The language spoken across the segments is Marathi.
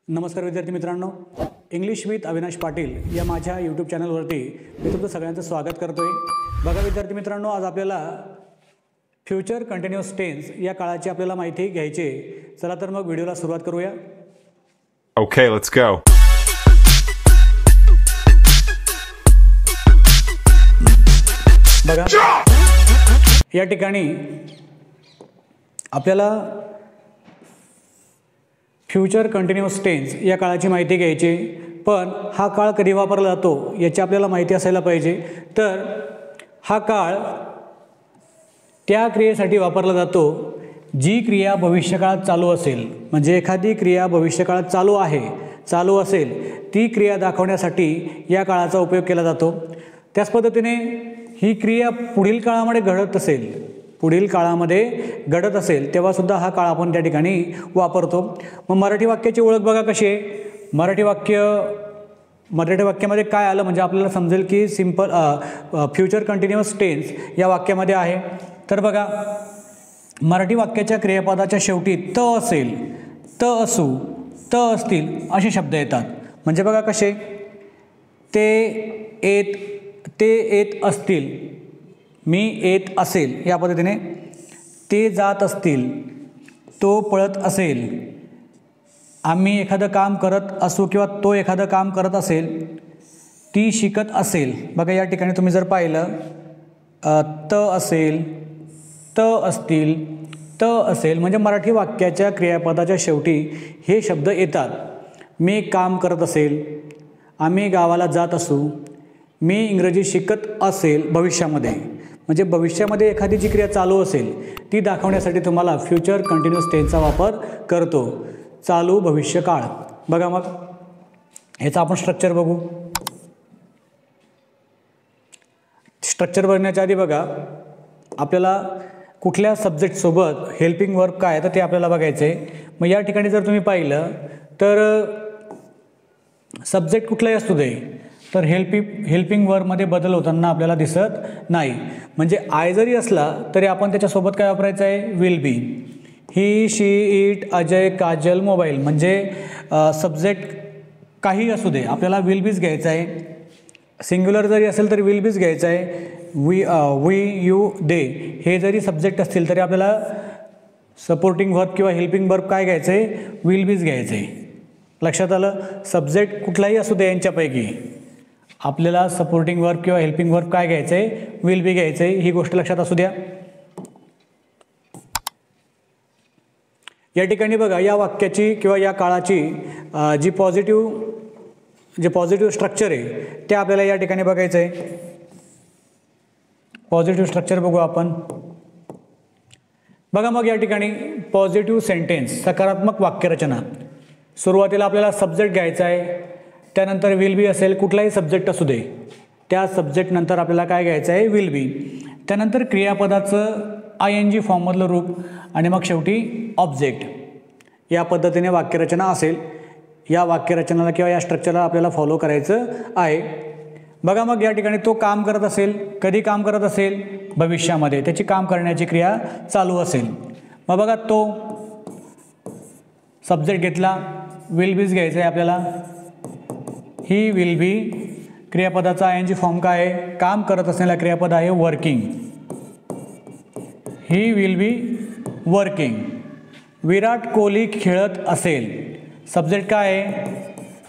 नमस्कार विद्यार्थी मित्रांनो, इंग्लिश विथ अविनाश पाटील या माझ्या यूट्यूब चॅनलवरती मी तुमचं सगळ्यांचं स्वागत करतोय। बघा विद्यार्थी मित्रांनो, आज आपल्याला फ्युचर कंटिन्युअस टेन्स या काळाची आपल्याला माहिती घ्यायची आहे। चला तर मग व्हिडिओला सुरुवात करूया। Okay, let's go. बघा या ठिकाणी आपल्याला फ्युचर कंटिन्युअस टेन्स या काळाची माहिती घ्यायची, पण हा काळ कधी वापरला जातो याची आपल्याला माहिती असायला पाहिजे। तर हा काळ त्या क्रियेसाठी वापरला जातो जी क्रिया भविष्यकाळात चालू असेल। म्हणजे एखादी क्रिया भविष्यकाळात चालू असेल ती क्रिया दाखवण्यासाठी या काळाचा उपयोग केला जातो। त्याच पद्धतीने ही क्रिया पुढील काळामध्ये घडत असेल तेव्हा सुद्धा हा काळ आपण त्या ठिकाणी वापरतो। मग मराठी वाक्याची ओळख बघा कशी आहे। मराठी वाक्यामध्ये काय आलं म्हणजे आपल्याला समजेल की सिंपल फ्युचर कंटिन्युअस टेन्स या वाक्यामध्ये आहे। तर बघा मराठी वाक्याच्या क्रियापदाच्या शेवटी त असेल, त असू, त असतील असे शब्द येतात। म्हणजे बघा कसे, ते येत असतील, मी येत असेल या पद्धतीने, ते जात असतील, तो पळत असेल, आम्ही एखादं काम करत असू किंवा तो एखादं काम करत असेल, ती शिकत असेल। बघा या ठिकाणी तुम्ही जर पाहिलं त असेल, त असतील, त असेल म्हणजे मराठी वाक्याच्या क्रियापदाच्या शेवटी हे शब्द येतात। मी काम करत असेल, आम्ही गावाला जात असू, मी इंग्रजी शिकत असेल भविष्यामध्ये। म्हणजे भविष्यामध्ये एखादी जी क्रिया चालू असेल ती दाखवण्यासाठी तुम्हाला फ्युचर कंटिन्युअस टेन्सचा वापर करतो। चालू भविष्यकाळ। बघा मग ह्याचं आपण स्ट्रक्चर बघू। स्ट्रक्चर बघण्याच्या आधी बघा आपल्याला कुठल्या सब्जेक्टसोबत हेल्पिंग वर्ब काय तर ते आपल्याला बघायचं आहे। मग या ठिकाणी जर तुम्ही पाहिलं तर सब्जेक्ट कुठलाही असू दे तर हेल्पिंग वर्बमध्ये बदल होताना आपल्याला दिसत नाही। म्हणजे आय जरी असला तरी आपण त्याच्यासोबत काय वापरायचं आहे, will be. He, she, it, Ajay, Kajal, mobile म्हणजे सब्जेक्ट काही असू दे आपल्याला विल बीच घ्यायचं आहे। सिंग्युलर जरी असेल तरी विल बीच घ्यायचं आहे। वी, यू, दे हे जरी सब्जेक्ट असतील तरी आपल्याला सपोर्टिंग वर्ब किंवा हेल्पिंग वर्ब काय घ्यायचं आहे, विल बीच घ्यायचं आहे। लक्षात आलं। सब्जेक्ट कुठलाही असू दे यांच्यापैकी आपल्याला सपोर्टिंग वर्ब किंवा हेल्पिंग वर्ब काय घ्यायचं आहे, विल बी घ्यायचं आहे। ही गोष्ट लक्षात असू द्या। या ठिकाणी बघा या वाक्याची किंवा या काळाची जे पॉझिटिव्ह स्ट्रक्चर आहे ते आपल्याला या ठिकाणी बघायचं आहे। पॉझिटिव्ह स्ट्रक्चर बघू आपण। बघा मग या ठिकाणी पॉझिटिव्ह सेंटेन्स सकारात्मक वाक्यरचना। सुरुवातीला आपल्याला सब्जेक्ट घ्यायचा आहे, त्यानंतर विल बी असेल, कुठलाही सब्जेक्ट असू दे त्या सब्जेक्ट नंतर आपल्याला काय घ्यायचं आहे, विल बी। त्यानंतर क्रियापदाचं ING फॉर्ममधलं रूप आणि मग शेवटी ऑब्जेक्ट। या पद्धतीने वाक्यरचना असेल। या वाक्यरचनाला किंवा या स्ट्रक्चरला आपल्याला फॉलो करायचं आहे। बघा मग या ठिकाणी तो काम करत असेल, कधी काम करत असेल, भविष्यामध्ये त्याची काम करण्याची क्रिया चालू असेल। मग बघा तो सब्जेक्ट घेतला, विल बीच घ्यायचं आहे आपल्याला। ही विल बी, क्रियापदाचा ING फॉर्म काय आहे, काम करत असलेला क्रियापद आहे working. He will be working. Virat Kohli खेळत असेल, सब्जेक्ट काय आहे,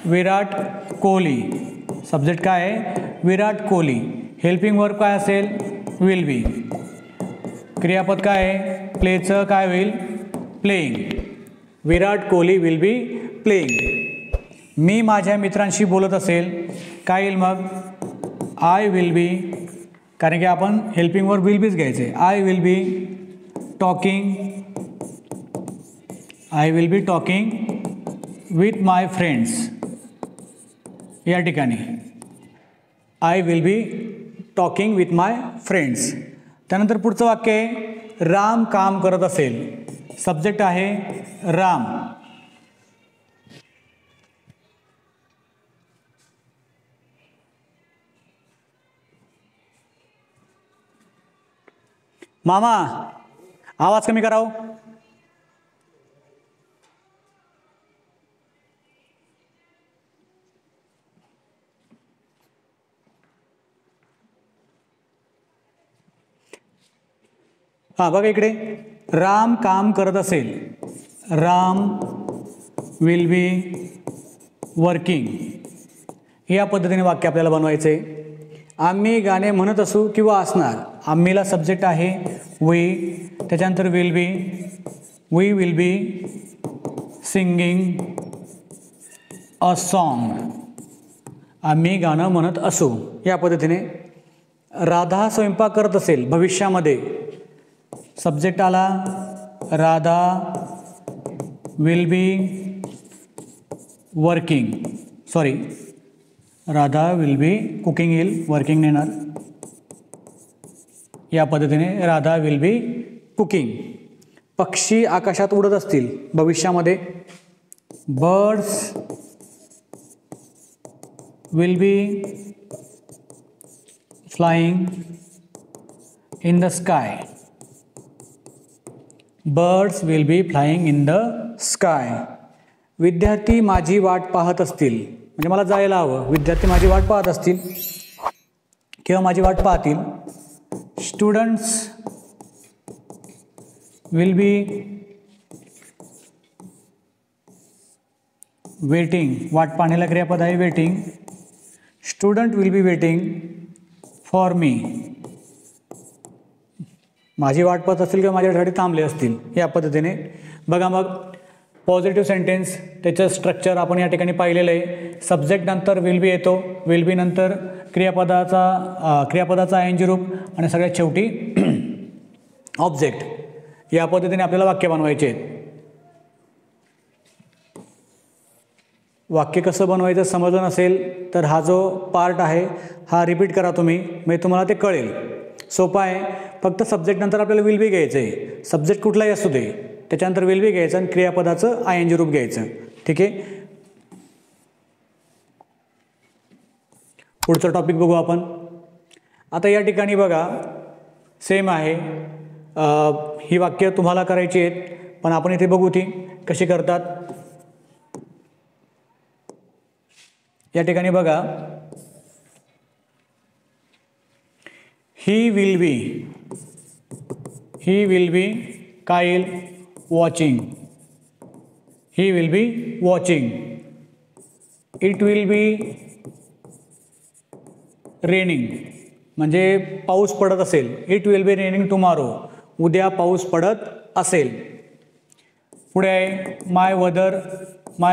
विराट कोहली। सब्जेक्ट काय आहे, विराट कोहली। हेल्पिंग वर्ब काय असेल, विल बी। क्रियापद काय आहे, प्लेचं काय होईल, playing. Virat Kohli will be playing. मी माझ्या मित्रांशी बोलत असेल, काय येईल मग, आय विल बी, कारण की आपण हेल्पिंग वर्ब विल बीच घ्यायचे। I will be talking with my friends. या ठिकाणी I will be talking with my friends. त्यानंतर पुढचं वाक्य आहे, राम काम करत असेल, सब्जेक्ट आहे राम। मामा आवाज कमी कराओ। हां बघा इकडे, राम काम करत असेल, राम विल बी वर्किंग, या पद्धतीने वाक्य आपल्याला बनवायचं आहे. आम्ही गाणे म्हणत असू किंवा असणार, आम्हीला सब्जेक्ट आहे वी, त्याच्यानंतर will be, we will be singing a song, आम्ही गाणं म्हणत असू, या पद्धतीने. राधा स्वयंपाक करत असेल भविष्यामध्ये, सब्जेक्ट आला Radha will be working, sorry Radha will be cooking, येईल वर्किंग येणार, या पद्धतीने राधा विल बी कुकिंग. पक्षी आकाशात उडत असतील भविष्यामध्ये, birds will be flying in the sky, birds will be flying in the sky. विद्यार्थी माझी वाट पाहत असतील, म्हणजे मला जायला हवं, विद्यार्थी माझी वाट पाहत असतील किंवा माझी वाट पाहतील. स्टुडंट्स विल बी वेटिंग, वाट पाहण्याला क्रियापद आहे waiting, student will be waiting for me, माझी वाट पाहत असतील किंवा माझ्यासाठी थांबले असतील, या पद्धतीने. बघा मग पॉझिटिव्ह सेंटेन्स, त्याचं स्ट्रक्चर आपण या ठिकाणी पाहिलेलं आहे. सब्जेक्ट नंतर विल बी येतो, विल बी नंतर क्रियापदाचा आयएनजी रूप आणि सगळ्यात शेवटी ऑब्जेक्ट, या पद्धतीने आपल्याला वाक्य बनवायचे आहेत. वाक्य कसं बनवायचं समजलं नसेल तर हा जो पार्ट आहे हा रिपीट करा तुम्ही, म्हणजे तुम्हाला ते कळेल. सोपं आहे, फक्त सब्जेक्ट नंतर आपल्याला विल बी घ्यायचं आहे, सब्जेक्ट कुठलाही असू दे, त्याच्यानंतर विल बी घ्यायचं आणि क्रियापदाचं आयएनजी रूप घ्यायचं. ठीक आहे, पुढचा टॉपिक बघू आपण. आता या ठिकाणी बघा सेम आहे, ही वाक्य तुम्हाला करायची आहेत, पण आपण इथे बघू ती कशी करतात. या ठिकाणी बघा, ही विल बी काय येईल, watching, he will be watching. It will be raining, म्हणजे पाऊस पडत असेल, it will be raining tomorrow, उद्या पाऊस पडत असेल. पुढे आहे माय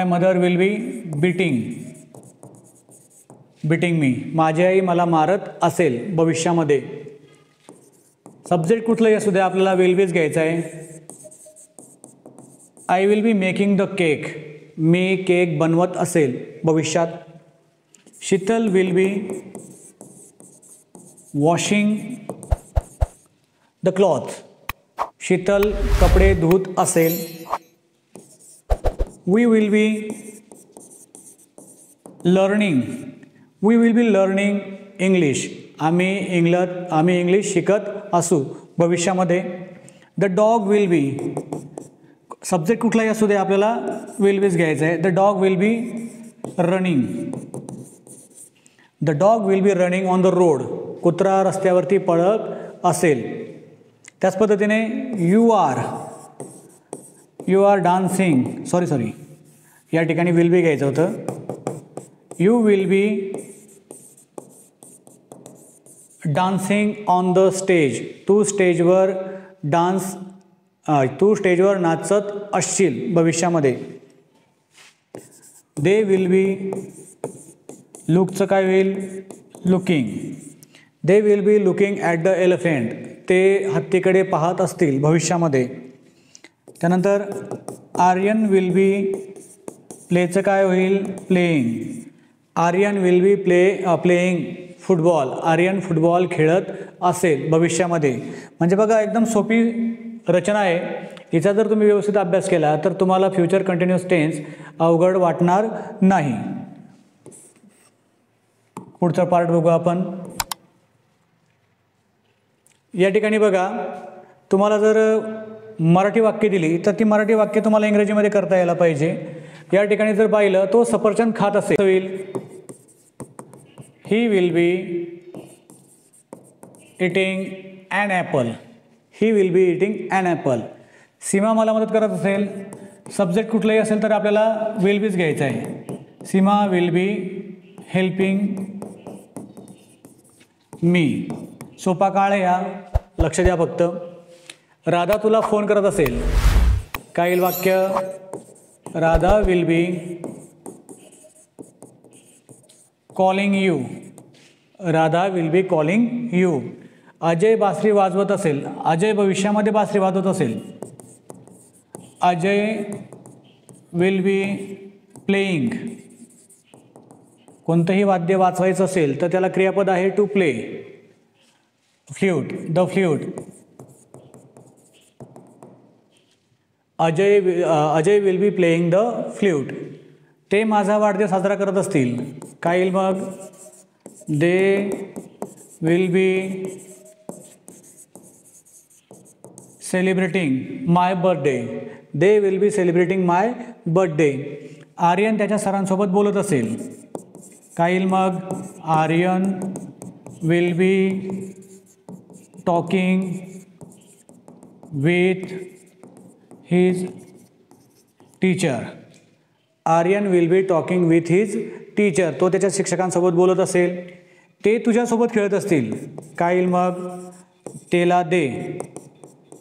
मदर विल बी बिटिंग मी, माझी आई मला मारत असेल भविष्यामध्ये. सब्जेक्ट कुठलंही असू द्या, आपल्याला विल बीच घ्यायचं आहे. I will be making the cake, मी केक बनवत असेल भविष्यात. Sheetal will be washing the cloth, Sheetal कपडे धुत असेल. We will be learning English, आम्ही इंग्लिश शिकत असू भविष्यामध्ये. The dog will be, subject कुठलाही असू दे आपल्याला विल बीच घ्यायचं आहे. The dog will be running on the road, कुत्रा रस्त्यावरती पळत असेल. त्याच पद्धतीने यू आर डान्सिंग, सॉरी या ठिकाणी विल बी घ्यायचं होतं. You will be dancing on the stage, तू स्टेजवर नाचत असशील भविष्यामध्ये. दे विल बी, लुकचं काय होईल, looking. They will be looking at the elephant, ते हत्तीकडे पाहत असतील भविष्यामध्ये. त्यानंतर आर्यन विल बी, प्लेचं काय होईल, playing. Aryan will be playing football, Aryan football खेळत असेल भविष्यामध्ये. म्हणजे बघा एकदम सोपी रचना आहे. हिचा जर तुम्ही व्यवस्थित अभ्यास केला तर तुम्हाला फ्युचर कंटिन्युअस टेन्स अवघड वाटणार नाही. पुढचा पार्ट बघू आपण. या ठिकाणी बघा, तुम्हाला जर मराठी वाक्य दिली तर ती मराठी वाक्य तुम्हाला इंग्रजीमध्ये करता यायला पाहिजे. या ठिकाणी जर पाहिलं तो सफरचंद खात असेल, he will be eating an apple, he will be eating an apple. Seema मला मदत करत असेल, सब्जेक्ट कुठलाही असेल तर आपल्याला विल बीच घ्यायचं आहे. सीमा विल बी हेल्पिंग मी. सोपा काळ आहे हा, लक्ष द्या फक्त. राधा तुला फोन करत असेल, काय येईल वाक्य? Radha will be calling you. Radha will be calling you. Ajay बासरी वाजवत असेल, अजय भविष्यामध्ये बासरी वाजवत असेल, अजय विल बी प्लेइंग. कोणतंही वाद्य वाजवायचं असेल तर त्याला क्रियापद आहे to play. Flute, the flute. Ajay will be playing the flute. ते माझा वाढदिवस साजरा करत असतील, काय येईल मग? They will be celebrating my birthday. They will be celebrating my birthday. Aryan त्याच्या सरांसोबत बोलत असेल, काय येईल मग? Aryan will be talking with his teacher. Aryan will be talking with his teacher. तो त्याच्या शिक्षकांसोबत बोलत असेल. ते तुझ्यासोबत खेळत असतील, काय येईल मग? तेला दे.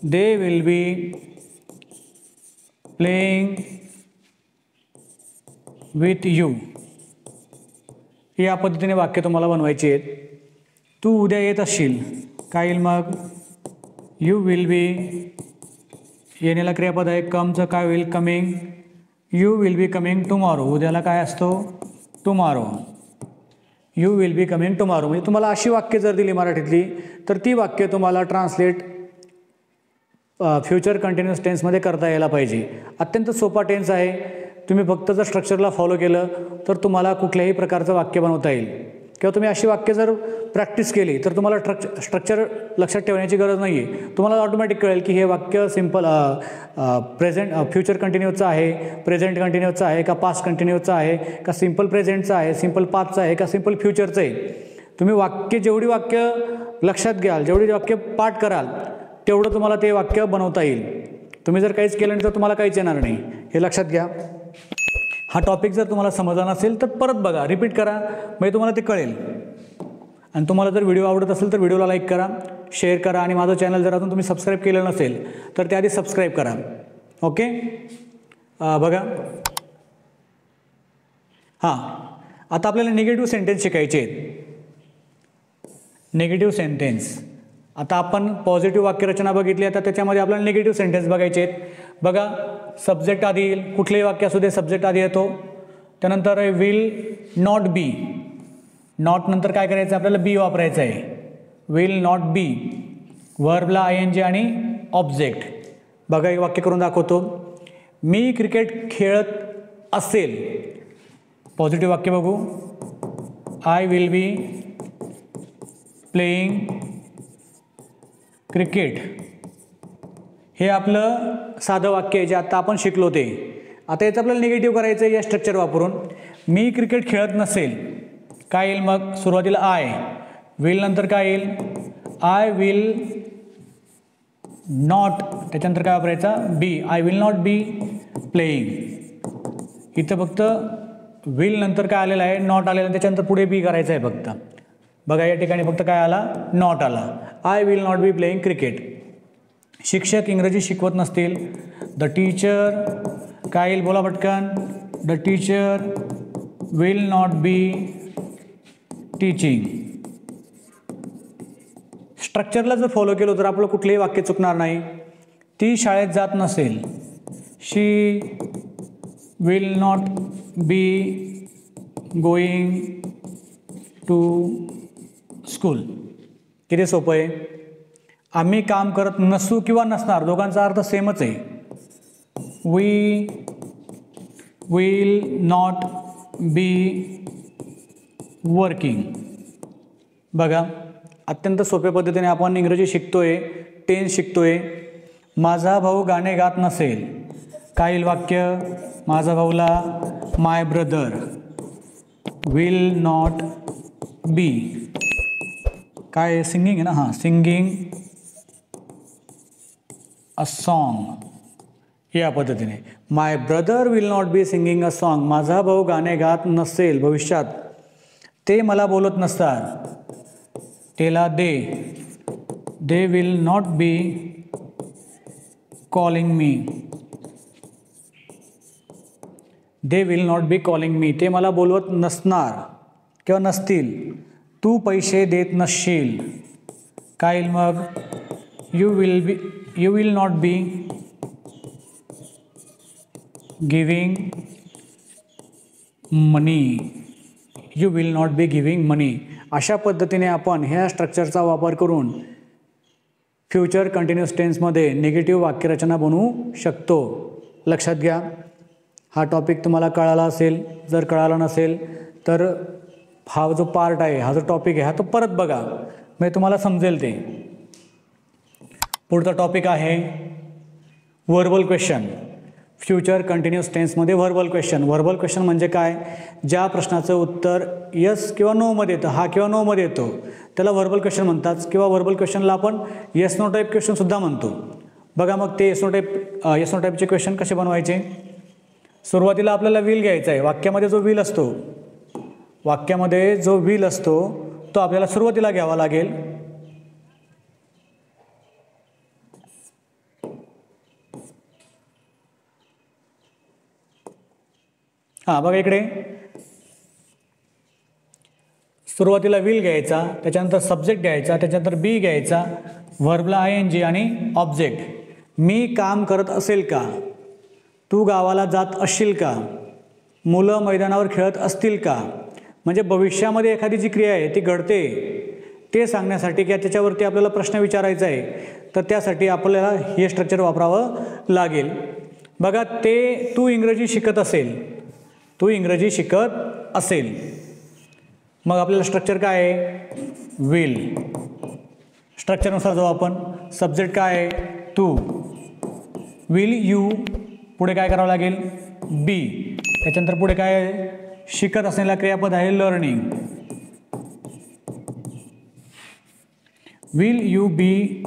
They will be playing with you. या पद्धतीने वाक्य तुम्हाला बनवायची आहेत. तू उद्या येत असशील, काय येईल मग? यू विल बी, येण्याला क्रियापद आहे कमचं, काय होईल? Coming. You will be coming tomorrow. उद्याला काय असतो? Tomorrow. You will be coming tomorrow. म्हणजे तुम्हाला अशी वाक्य जर दिली मराठीतली तर ती वाक्य तुम्हाला ट्रान्सलेट फ्युचर कंटिन्युअस टेन्समध्ये करता यायला पाहिजे. अत्यंत सोपा टेन्स आहे. तुम्ही फक्त जर स्ट्रक्चरला फॉलो केलं तर तुम्हाला कुठल्याही प्रकारचं वाक्य बनवता येईल. किंवा तुम्ही अशी वाक्य जर प्रॅक्टिस केली तर तुम्हाला स्ट्रक्चर लक्षात ठेवण्याची गरज नाही आहे. तुम्हाला ऑटोमॅटिक कळेल की हे वाक्य सिम्पल प्रेझेंट फ्युचर कंटिन्यूचं आहे, प्रेझेंट कंटिन्यूचं आहे का पास्ट कंटिन्यूचं आहे का सिम्पल प्रेझेंटचं आहे, सिम्पल पास्टचं आहे का सिम्पल फ्युचरचं आहे. तुम्ही वाक्य जेवढी वाक्य लक्षात घ्याल, जेवढी वाक्य पाठ कराल तेवढं तुम्हाला ते वाक्य बनवता येईल. तुम्ही जर काहीच केलं नाही तर तुम्हाला काहीच येणार नाही, हे लक्षात घ्या. हा टॉपिक जर तुम्हाला समजला नसेल तर परत बघा, रिपीट करा, म्हणजे तुम्हाला ते कळेल. आणि तुम्हाला जर व्हिडिओ आवडत असेल तर व्हिडिओला लाईक करा, शेअर करा आणि माझं चॅनल जर अजून तुम्ही सबस्क्राईब केलं नसेल तर त्याआधी सबस्क्राईब करा. ओके, बघा. हां, आता आपल्याला निगेटिव्ह सेंटेन्स शिकायचे आहेत. Negative sentence. आता आपण पॉझिटिव्ह वाक्यरचना बघितली, आता त्याच्यामध्ये आपल्याला निगेटिव्ह सेंटेन्स बघायचे आहेत. बघा, सब्जेक्ट आधी येईल, कुठलेही वाक्य असू दे सब्जेक्ट आधी येतो. त्यानंतर विल नॉट बी. नॉट नंतर काय करायचं? आपल्याला बी वापरायचं आहे. Will not be. वर्बला ING आणि ऑब्जेक्ट. बघा, एक वाक्य करून दाखवतो. मी क्रिकेट खेळत असेल. पॉझिटिव्ह वाक्य बघू. I will be playing cricket. हे आपलं साधं वाक्य आहे जे आता आपण शिकलो ते. आता याचं आपल्याला निगेटिव्ह करायचं आहे या स्ट्रक्चर वापरून. मी क्रिकेट खेळत नसेल, काय येईल मग? सुरुवातीला आय. विल नंतर काय येईल? I will not. त्याच्यानंतर काय वापरायचा? Be. I will not be playing. इथं फक्त विल नंतर काय आलेलं आहे? नॉट आलेलं आहे. त्याच्यानंतर पुढे बी करायचं आहे फक्त. बघा, या ठिकाणी फक्त काय आला? नॉट आला. I will not be playing cricket. शिक्षक इंग्रजी शिकवत नसतील. द टीचर काय येईल? बोला पटकन. The teacher will not be teaching. स्ट्रक्चरला जर फॉलो केलं तर आपलं कुठलंही वाक्य चुकणार नाही. ती शाळेत जात नसेल. She will not be going to school. किती सोपं आहे. आम्ही काम करत नसू किंवा नसणार, दोघांचा अर्थ सेमच आहे. We will not be working. बघा, अत्यंत सोप्या पद्धतीने आपण इंग्रजी शिकतोय, टेन्स शिकतोय. माझा भाऊ गाणे गात नसेल, काय येईल वाक्य? माझा भाऊला माय ब्रदर विल नॉट बी काय सिंगिंग आहे ना? हां, सिंगिंग अ सॉन्ग या पद्धतीने. My brother will not be singing a song. माझा भाऊ गाणे गात नसेल भविष्यात. ते मला बोलत नसतात. तेला they will not be calling me. They will not be calling me. ते मला बोलवत नसणार किंवा नसतील. तू पैसे देत नसशील. काय येईल मग? You will not be giving money. You will not be giving money. अशा पद्धतीने आपण ह्या स्ट्रक्चरचा वापर करून फ्युचर कंटिन्युअस टेन्समध्ये निगेटिव्ह वाक्यरचना बनवू शकतो. लक्षात घ्या. हा टॉपिक तुम्हाला कळाला असेल. जर कळाला नसेल तर हा जो पार्ट आहे, हा जो टॉपिक आहे, हा तो परत बघा, म्हणजे तुम्हाला समजेल ते. पुढचा टॉपिक आहे व्हर्बल क्वेश्चन. फ्युचर कंटिन्युअस टेन्समध्ये व्हर्बल क्वेश्चन. व्हर्बल क्वेश्चन म्हणजे काय? ज्या प्रश्नाचं उत्तर यस किंवा नोमध्ये येतं, हा किंवा नोमध्ये येतो, त्याला व्हर्बल क्वेश्चन म्हणतात. किंवा व्हर्बल क्वेश्चनला आपण येस नो टाईप क्वेश्चनसुद्धा म्हणतो. बघा मग ते येस नो टाईपचे क्वेश्चन कसे बनवायचे? सुरुवातीला आपल्याला विल घ्यायचा आहे. वाक्यामध्ये जो विल असतो, वाक्यामध्ये जो विल असतो तो आपल्याला सुरुवातीला घ्यावा लागेल. हां बघा इकडे सुरुवातीला विल घ्यायचा, त्याच्यानंतर सब्जेक्ट घ्यायचा, त्याच्यानंतर बी घ्यायचा, व्हर्बला ING आणि ऑब्जेक्ट. मी काम करत असेल का? तू गावाला जात असशील का? मुलं मैदानावर खेळत असतील का? म्हणजे भविष्यामध्ये एखादी जी क्रिया आहे ती घडते ते सांगण्यासाठी किंवा त्याच्यावरती आपल्याला प्रश्न विचारायचा आहे, तर त्यासाठी आपल्याला हे स्ट्रक्चर वापरावं लागेल. बघा ते तू इंग्रजी शिकत असेल, तू इंग्रजी शिकत असेल. मग आपल्याला स्ट्रक्चर काय आहे? विल. स्ट्रक्चरनुसार जाऊ आपण. सब्जेक्ट काय आहे? तू. Will you. पुढे काय करावं लागेल? बी. त्याच्यानंतर पुढे काय आहे? शिकत असलेला क्रियापद आहे learning. Will you be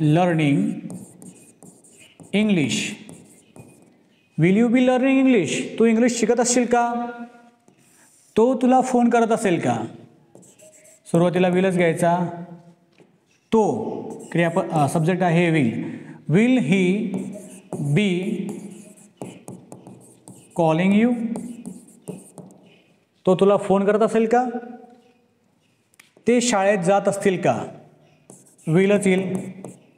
learning English. Will you be learning English. तू इंग्लिश शिकत असशील का? तो तुला फोन करत असेल का? सुरुवातीला विलच घ्यायचा. तो क्रियापद सब्जेक्ट आहे will. Will he be calling you. तो तुला फोन करत असेल का? ते शाळेत जात असतील का? विलच येईल.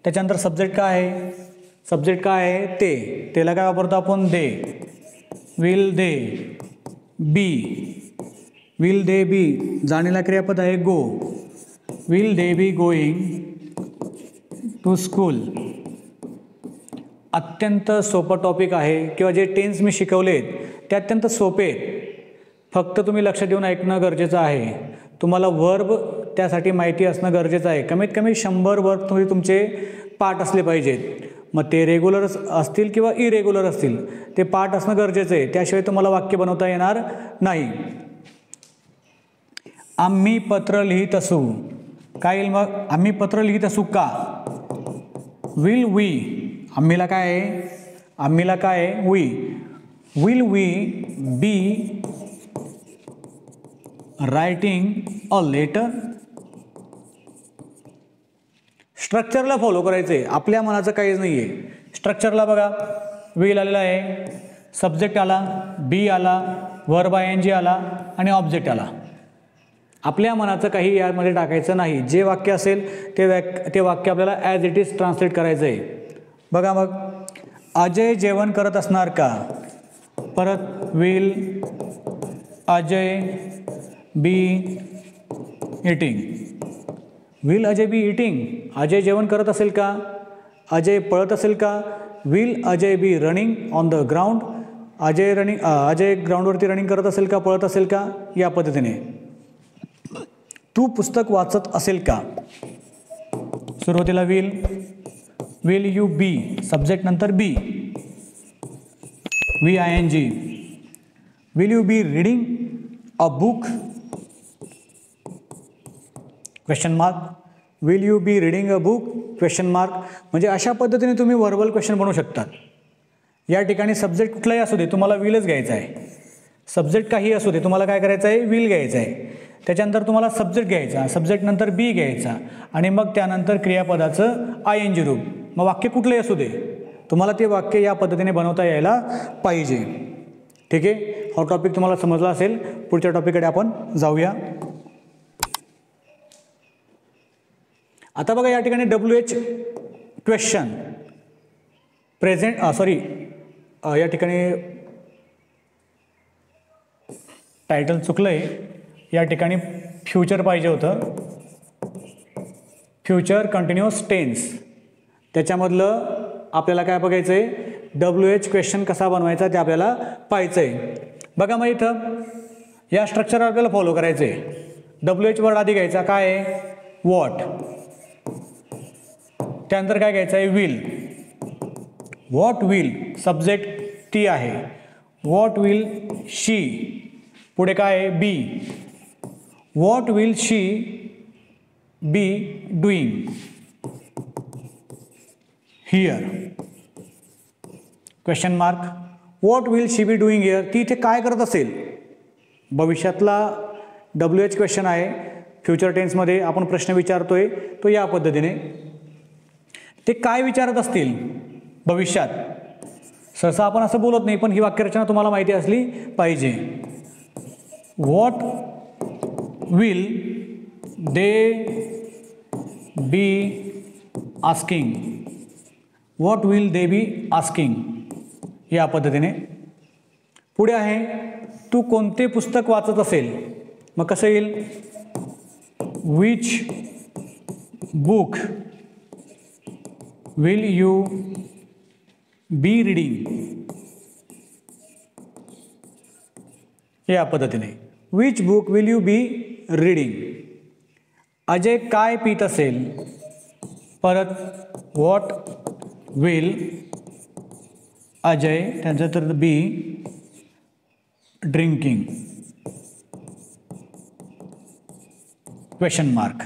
त्याच्यानंतर सब्जेक्ट काय आहे? सब्जेक्ट काय आहे? ते. तेला काय वापरतो आपण? They. Will they be. Will they be. जाण्याला क्रियापद आहे go. Will they be going to school. अत्यंत सोपं टॉपिक आहे किंवा जे टेन्स मी शिकवलेत ते अत्यंत सोपे आहेत. फक्त तुम्ही लक्ष देऊन ऐकणं गरजेचं आहे. तुम्हाला वर्ब त्यासाठी माहिती असणं गरजेचं आहे. कमीत कमी 100 वर्ब तुम्ही तुमचे पाठ असले पाहिजेत. मग ते रेग्युलर असतील किंवा इरेग्युलर असतील, ते पाठ असणं गरजेचं आहे. त्याशिवाय तुम्हाला वाक्य बनवता येणार नाही. आम्ही पत्र लिहित असू. काय येईल मग? आम्ही पत्र लिहित असू का? Will we. आम्हीला काय आहे? आम्हीला काय आहे? We. Will we be writing a letter. स्ट्रक्चरला फॉलो करायचं आहे. आपल्या मनाचं काहीच नाही आहे. स्ट्रक्चरला बघा, विल आलेला आहे, सब्जेक्ट आला, बी आला, वर्ब ING आला आणि ऑब्जेक्ट आला. आपल्या मनाचं काही यामध्ये टाकायचं नाही. जे वाक्य असेल ते वाक्य आपल्याला ॲज इट इज ट्रान्सलेट करायचं आहे. बघा मग, अजय जेवण करत असणार का? परत will Ajay be eating. Will Ajay be eating. Ajay जेवण करत असेल का? अजय पळत असेल का? Will Ajay be running on the ground. Ajay ग्राउंडवरती रनिंग करत असेल का? पळत असेल का? या पद्धतीने. तू पुस्तक वाचत असेल का? सुरुवातीला will. Will you be. Subject नंतर be. VING. Will you be reading a book? Question mark. Will you be reading a book question mark. म्हणजे अशा पद्धतीने तुम्ही व्हर्बल क्वेश्चन बनवू शकतात. या ठिकाणी सब्जेक्ट कुठलाही असू दे तुम्हाला विलच घ्यायचा आहे. सब्जेक्ट काही असू दे तुम्हाला काय करायचं आहे, विल घ्यायचं आहे. त्याच्यानंतर तुम्हाला सब्जेक्ट घ्यायचा, सब्जेक्ट नंतर बी घ्यायचा आणि मग त्यानंतर क्रियापदाचं ING रूप. मग वाक्य कुठलंही असू दे तुम्हाला ते वाक्य या पद्धतीने बनवता यायला पाहिजे. ठीक आहे, हा टॉपिक तुम्हाला समजला असेल. पुढच्या टॉपिककडे आपण जाऊया. आता बघा या ठिकाणी WH क्वेश्चन प्रेझेंट या ठिकाणी टायटल चुकलं आहे. या ठिकाणी फ्युचर पाहिजे होतं, फ्युचर कंटिन्युअस टेन्स. त्याच्यामधलं आपल्याला काय बघायचं आहे, WH क्वेश्चन कसा बनवायचा ते आपल्याला पाहायचं आहे. बघा मग इथं या स्ट्रक्चर आपल्याला फॉलो करायचं आहे. WH वर्ड आधी घ्यायचा, काय आहे, वॉट. त्यानंतर काय घ्यायचं आहे, विल. व्हॉट विल सब्जेक्ट टी आहे. व्हॉट विल शी, पुढे काय आहे, be. What will she be doing here question mark. What will she be doing here, ती इथे काय करत असेल. भविष्यातला WH क्वेश्चन आहे. फ्युचर टेन्समध्ये आपण प्रश्न विचारतोय तो या पद्धतीने. ते काय विचारत असतील भविष्यात. सहसा आपण असं बोलत नाही, पण ही वाक्यरचना तुम्हाला माहिती असली पाहिजे. What will they be asking, what will they be asking या पद्धतीने. पुढे आहे, तू कोणते पुस्तक वाचत असेल. मग कसं येईल, which book will you be reading या पद्धतीने. Which book will you be reading. Ajay काय पीत असेल. परत व्हॉट विल अजय, त्यानंतर be drinking question mark.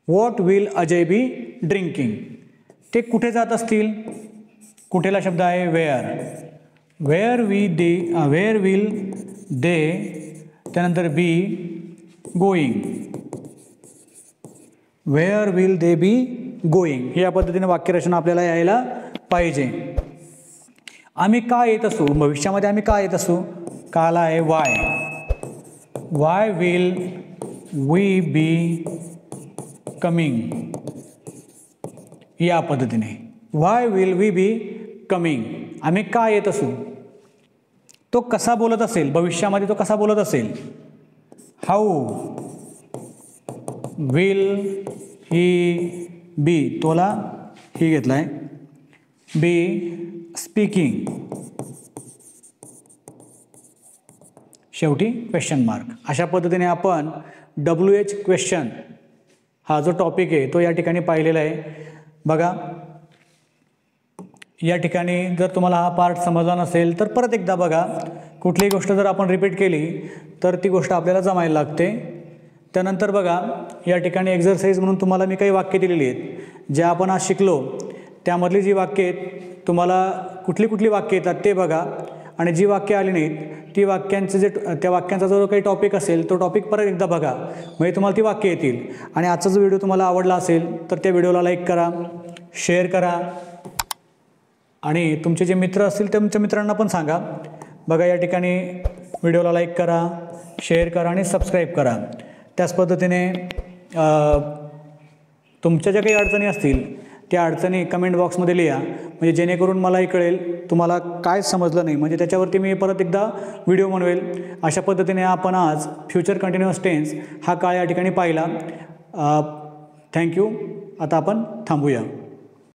What will Ajay be drinking. ते कुठे जात असतील. कुठेला शब्द आहे, वेअर. वेअर विल दे, त्यानंतर be going. Where will they be going या पद्धतीने वाक्यरचना आपल्याला यायला पाहिजे. आम्ही का येत असू, भविष्यामध्ये आम्ही का येत असू. काला आहे why. Why will we be coming या पद्धतीने. Why will we be coming, आम्ही का येत असू. तो कसा बोलत असेल, भविष्यामध्ये तो कसा बोलत असेल. हाऊ विल ही बी, तोला ही घेतला आहे, बी स्पीकिंग शेवटी क्वेश्चन मार्क. अशा पद्धतीने आपण WH क्वेश्चन हा जो टॉपिक आहे तो या ठिकाणी पाहिलेला आहे. बघा या ठिकाणी जर तुम्हाला हा पार्ट समजला नसेल तर परत एकदा बघा. कुठलीही गोष्ट जर आपण रिपीट केली तर ती गोष्ट आपल्याला जमायला लागते. त्यानंतर बघा या ठिकाणी एक्झरसाइज म्हणून तुम्हाला मी काही वाक्य दिलेली आहेत जे आपण आज शिकलो. त्यामधली जी वाक्य आहेत तुम्हाला कुठली वाक्य येतात ते बघा आणि जी वाक्य आली नाहीत ती वाक्यांचे त्या वाक्यांचा जो काही टॉपिक असेल तो टॉपिक परत एकदा बघा, म्हणजे तुम्हाला ती वाक्य येतील. आणि आजचा जो व्हिडिओ तुम्हाला आवडला असेल तर त्या व्हिडिओला लाईक करा, शेअर करा आणि तुमचे जे मित्र असतील ते तुमच्या मित्रांना पण सांगा. बघा या ठिकाणी व्हिडिओला लाईक करा, शेअर करा आणि सबस्क्राईब करा. त्याच पद्धतीने तुमच्या ज्या काही अडचणी असतील त्या अडचणी कमेंट बॉक्समध्ये लिहा, म्हणजे जेणेकरून मलाही कळेल तुम्हाला काय समजलं नाही, म्हणजे त्याच्यावरती मी परत एकदा व्हिडिओ बनवेल. अशा पद्धतीने आपण आज फ्युचर कंटिन्युअस टेन्स हा काळ या ठिकाणी पाहिला. थँक्यू. आता आपण थांबूया.